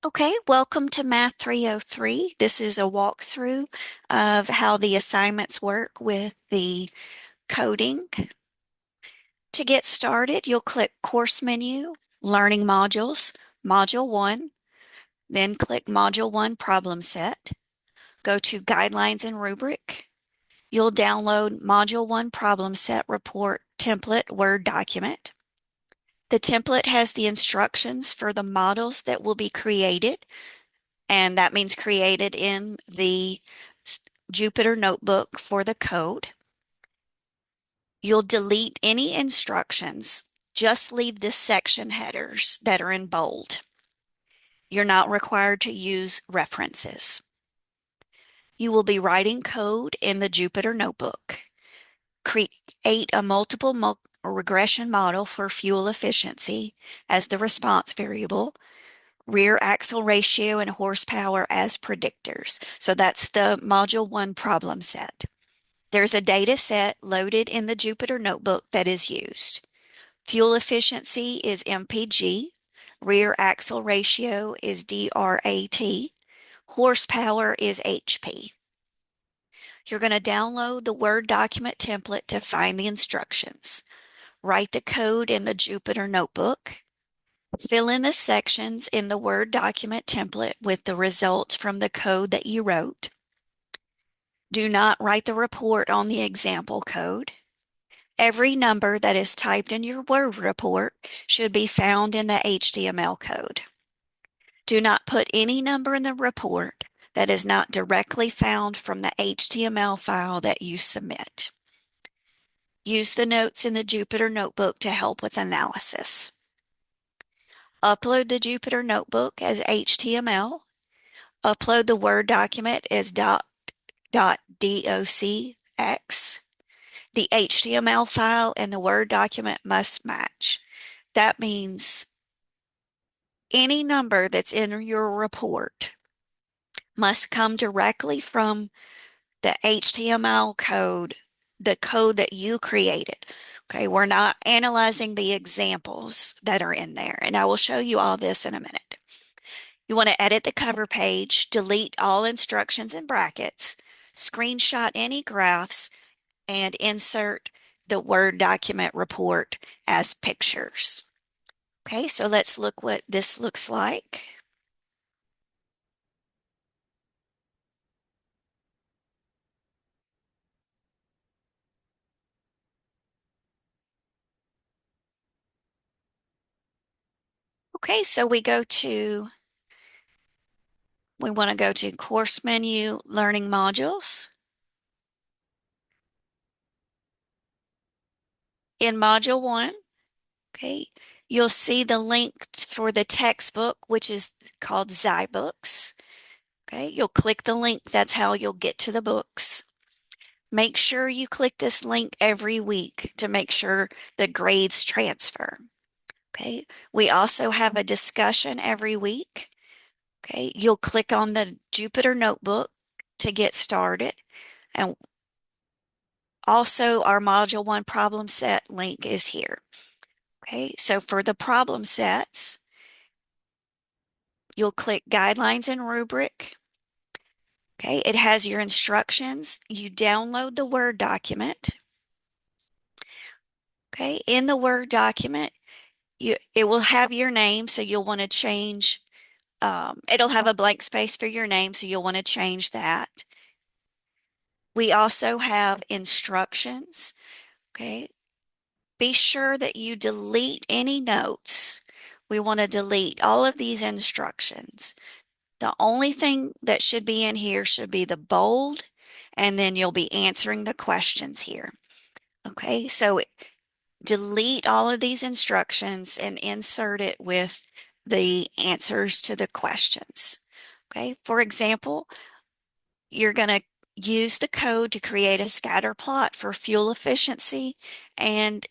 Okay, welcome to Math 303. This is a walkthrough of how the assignments work with the coding. To get started, you'll click Course menu, Learning Modules, Module 1, then click Module 1 Problem Set. Go to Guidelines and Rubric. You'll download Module 1 Problem Set Report Template Word document. The template has the instructions for the models that will be created, and that means created in the Jupyter notebook for the code. You'll delete any instructions. Just leave the section headers that are in bold. You're not required to use references. You will be writing code in the Jupyter notebook. Create a multiple regression model for fuel efficiency as the response variable, rear axle ratio and horsepower as predictors. So that's the Module 1 problem set. There's a data set loaded in the Jupyter notebook that is used. Fuel efficiency is MPG, rear axle ratio is DRAT, horsepower is HP. You're going to download the Word document template to find the instructions. Write the code in the Jupyter notebook. Fill in the sections in the Word document template with the results from the code that you wrote. Do not write the report on the example code. Every number that is typed in your Word report should be found in the HTML code. Do not put any number in the report that is not directly found from the HTML file that you submit. Use the notes in the Jupyter notebook to help with analysis. Upload the Jupyter notebook as HTML. Upload the Word document as .docx. The HTML file and the Word document must match. That means any number that's in your report must come directly from the HTML code, the code that you created. Okay, we're not analyzing the examples that are in there, and I will show you all this in a minute. You want to edit the cover page, delete all instructions in brackets, screenshot any graphs, and insert the Word document report as pictures. Okay, so let's look what this looks like. Okay, so we want to go to Course menu, Learning Modules. In Module 1, okay, you'll see the link for the textbook, which is called ZyBooks. Okay, you'll click the link. That's how you'll get to the books. Make sure you click this link every week to make sure the grades transfer. Okay, we also have a discussion every week. Okay, you'll click on the Jupyter notebook to get started. And also our Module 1 problem set link is here. Okay, so for the problem sets, you'll click Guidelines and Rubric. Okay, it has your instructions. You download the Word document. Okay, in the Word document, it will have your name, so you'll want to change. It'll have a blank space for your name, so you'll want to change that. We also have instructions. Okay, be sure that you delete any notes. We want to delete all of these instructions. The only thing that should be in here should be the bold, and then you'll be answering the questions here. Okay, so delete all of these instructions and insert it with the answers to the questions. Okay, for example, you're going to use the code to create a scatter plot for fuel efficiency and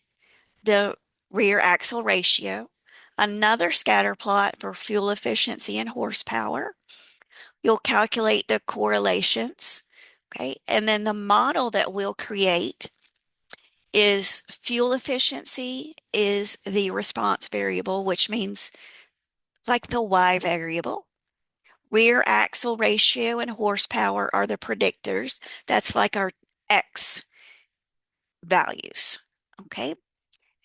the rear axle ratio, another scatter plot for fuel efficiency and horsepower. You'll calculate the correlations, okay? And then the model that we'll create is fuel efficiency is the response variable, which means like the Y variable. Rear axle ratio and horsepower are the predictors. That's like our X values. Okay.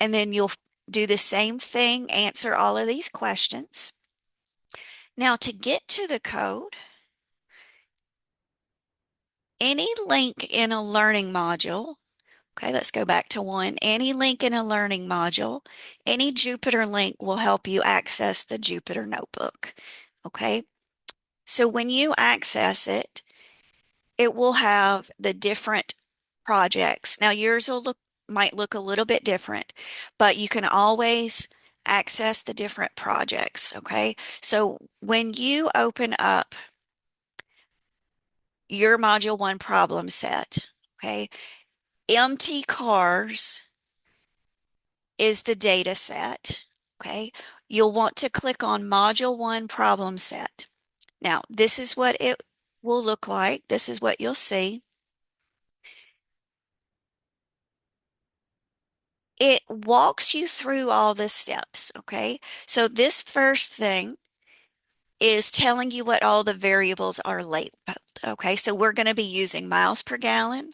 And then you'll do the same thing, answer all of these questions. Now, to get to the code, any link in a learning module, okay, let's go back to one. Any link in a learning module, any Jupyter link will help you access the Jupyter notebook. Okay, so when you access it, it will have the different projects. Now yours might look a little bit different, but you can always access the different projects. Okay, so when you open up your module 1 problem set, okay, empty cars is the data set. Okay, you'll want to click on module 1 problem set. Now this is what it will look like. This is what you'll see. It walks you through all the steps. Okay, so this first thing is telling you what all the variables are labeled. Okay, so we're going to be using miles per gallon,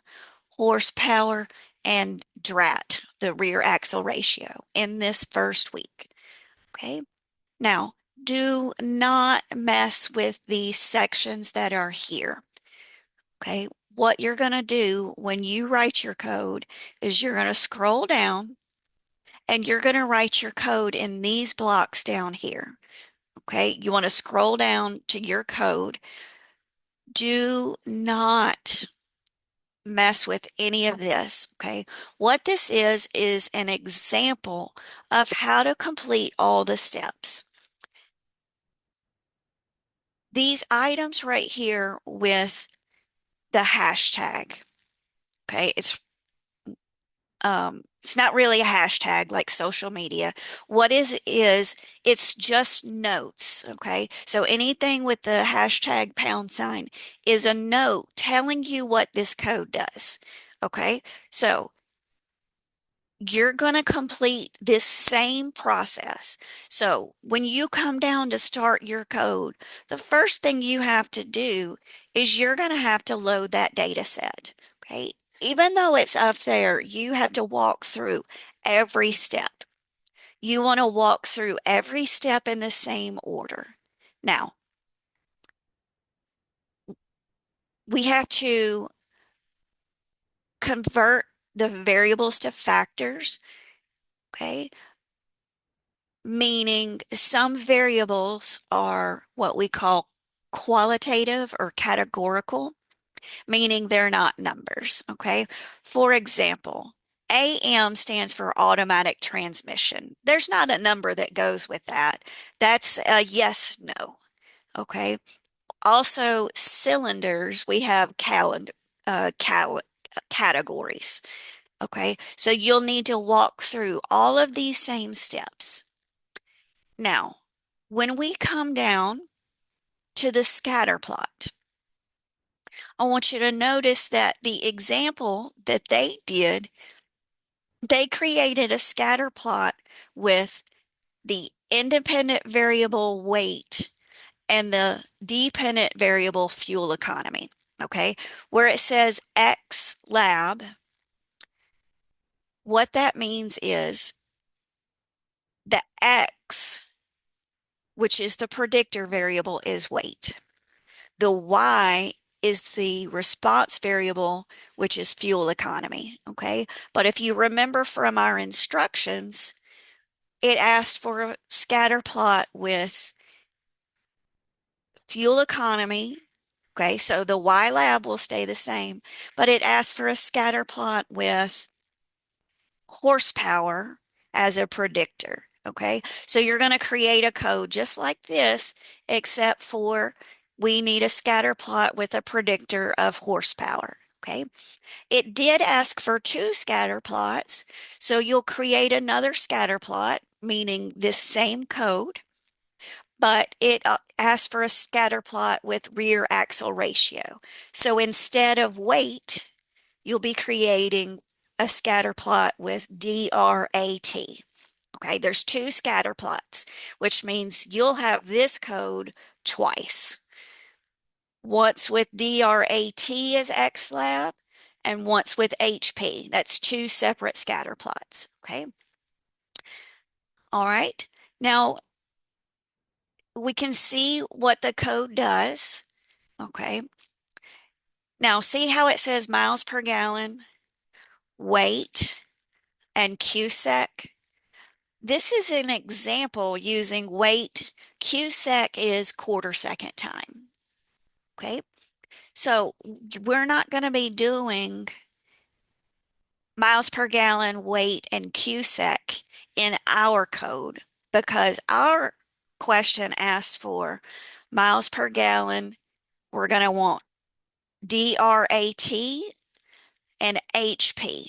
horsepower, and DRAT, the rear axle ratio, in this first week. Okay, now do not mess with these sections that are here. Okay, what you're going to do when you write your code is you're going to scroll down and you're going to write your code in these blocks down here. Okay, you want to scroll down to your code. Do not mess with any of this. Okay, what this is an example of how to complete all the steps. These items right here with the hashtag, okay, it's not really a hashtag like social media. What is it's just notes, okay? So anything with the hashtag # is a note telling you what this code does, okay? So you're going to complete this same process. So when you come down to start your code, the first thing you have to do is you're going to have to load that data set, okay? Even though it's up there, you have to walk through every step. You want to walk through every step in the same order. Now, we have to convert the variables to factors, okay? Meaning some variables are what we call qualitative or categorical, meaning they're not numbers, okay? For example, AM stands for automatic transmission. There's not a number that goes with that. That's a yes, no, okay? Also, cylinders, we have categories, okay? So you'll need to walk through all of these same steps. Now, when we come down to the scatter plot, I want you to notice that the example that they did, they created a scatter plot with the independent variable weight and the dependent variable fuel economy. Okay, where it says X lab, what that means is the X, which is the predictor variable, is weight. The Y is the response variable, which is fuel economy, okay? But if you remember from our instructions, it asked for a scatter plot with fuel economy, okay? So the Y lab will stay the same, but it asked for a scatter plot with horsepower as a predictor, okay? So you're going to create a code just like this, except for we need a scatter plot with a predictor of horsepower, okay? It did ask for 2 scatter plots, so you'll create another scatter plot, meaning this same code, but it asks for a scatter plot with rear axle ratio. So instead of weight, you'll be creating a scatter plot with DRAT. Okay, there's 2 scatter plots, which means you'll have this code twice. Once with DRAT as XLab, and once with HP. That's two separate scatter plots, okay? All right, now we can see what the code does, okay? Now see how it says miles per gallon, weight, and cubic? This is an example using weight. Cubic is quarter second time, okay? So we're not going to be doing miles per gallon, weight, and cubic in our code because our question asks for miles per gallon. We're going to want DRAT and HP.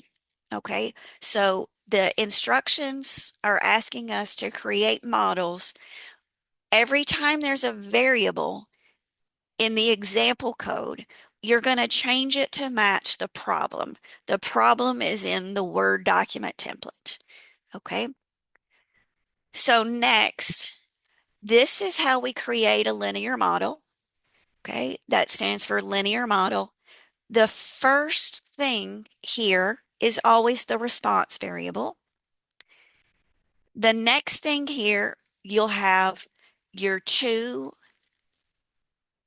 Okay, so the instructions are asking us to create models. Every time there's a variable in the example code, you're going to change it to match the problem. The problem is in the Word document template. Okay. So next, this is how we create a linear model. Okay. That stands for linear model. The first thing here is always the response variable. The next thing here, you'll have your two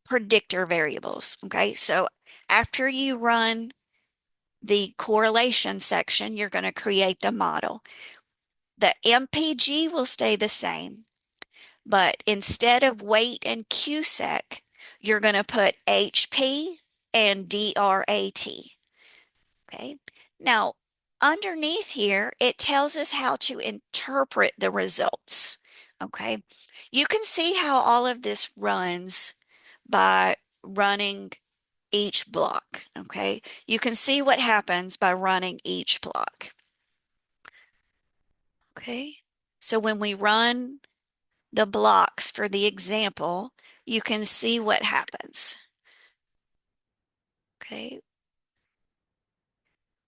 predictor variables. Okay. So after you run the correlation section, you're going to create the model. The MPG will stay the same, but instead of weight and cubic, you're going to put HP and DRAT. Okay. Now, underneath here, it tells us how to interpret the results. Okay. You can see how all of this runs by running each block. Okay. You can see what happens by running each block. Okay. So when we run the blocks for the example, you can see what happens. Okay.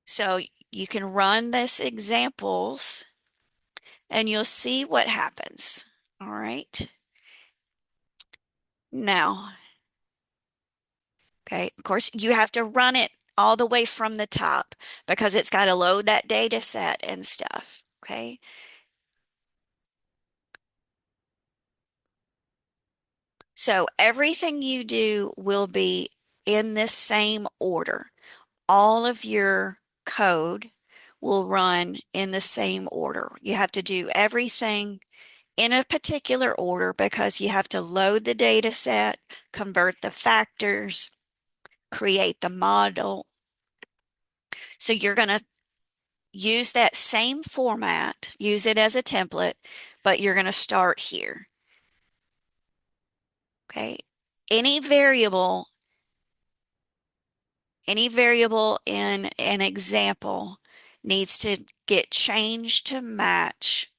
So you can run this examples and you'll see what happens. All right. Now, okay, of course, you have to run it all the way from the top because it's got to load that data set and stuff. Okay. So everything you do will be in this same order. All of your code will run in the same order. You have to do everything in a particular order because you have to load the data set, convert the factors, create the model. So you're going to use that same format, use it as a template, but you're going to start here. Okay. Any variable, any variable in an example needs to get changed to match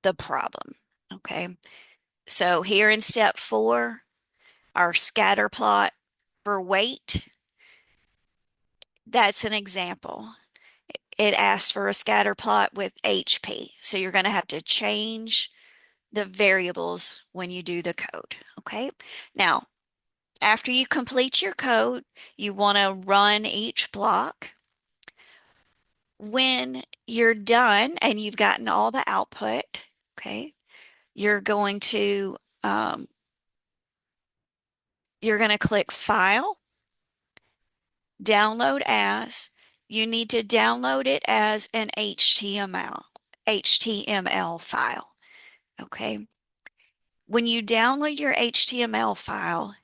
the problem. Okay. So here in step 4, our scatter plot for weight, that's an example. It asks for a scatter plot with HP. So you're going to have to change the variables when you do the code. Okay. Now, after you complete your code, you want to run each block. When you're done and you've gotten all the output, okay, you're going to click File, Download As. You need to download it as an HTML file. Okay. When you download your HTML file,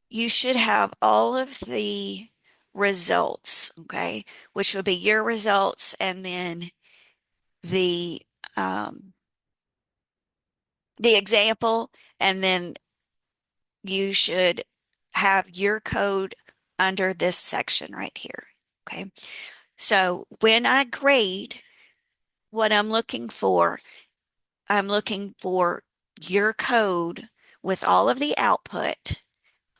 you should have all of the results, okay, which will be your results and then the um, the example, and then you should have your code under this section right here. Okay. So when I grade, what I'm looking for your code with all of the output.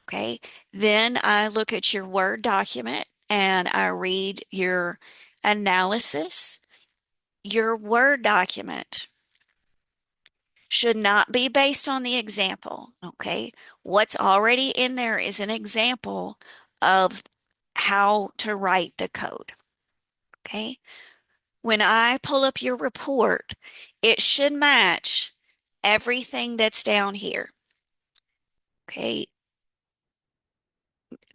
Okay. Then I look at your Word document and I read your analysis. Your Word document should not be based on the example, okay? What's already in there is an example of how to write the code, okay? When I pull up your report, it should match everything that's down here, okay?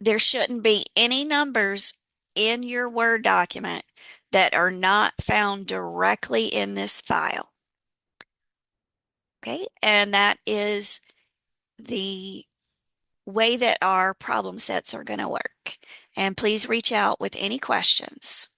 There shouldn't be any numbers in your Word document that are not found directly in this file, okay? And that is the way that our problem sets are going to work. And please reach out with any questions.